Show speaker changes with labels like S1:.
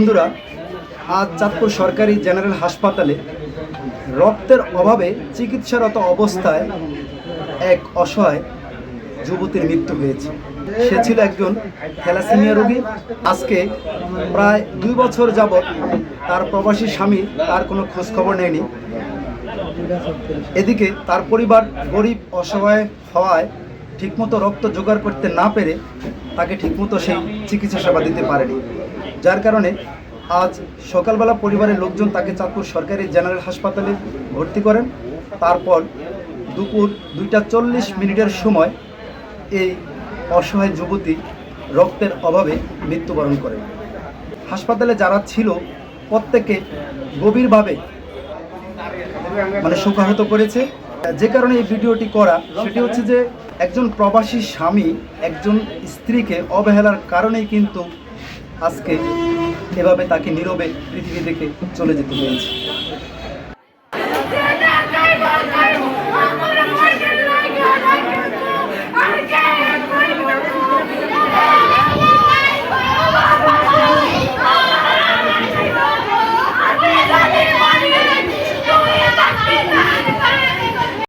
S1: বন্ধুরা, আজ চাঁদপুর সরকারি জেনারেল হাসপাতালে রক্তের অভাবে চিকিৎসারত অবস্থায় এক অসহায় যুবতীর মৃত্যু হয়েছে। সে ছিল একজন থ্যালাসেমিয়া রোগী। আজকে প্রায় 2 বছর যাবৎ তার প্রবাসী স্বামী তার কোনো খোঁজখবর নেয়নি। এদিকে তার পরিবার গরিব অসহায় হওয়ায় ঠিকমতো রক্ত জোগাড় করতে না পেরে তাকে ঠিকমতো সেই চিকিৎসা সেবা দিতে পারেনি, যার কারণে আজ সকালবেলা পরিবারের লোকজন তাকে চাঁদপুর সরকারি জেনারেল হাসপাতালে ভর্তি করেন। তারপর দুপুর 2:40 সময় এই অসহায় যুবতী রক্তের অভাবে মৃত্যুবরণ করেন। হাসপাতালে যারা ছিল প্রত্যেকে গভীরভাবে শোকাহত করেছে। যে কারণে এই ভিডিওটি করা সেটি হচ্ছে যে একজন প্রবাসী স্বামী একজন স্ত্রীকে অবহেলার কারণেই কিন্তু আজকে এভাবে তাকে নীরবে পৃথিবী থেকে চলে যেতে হয়েছে।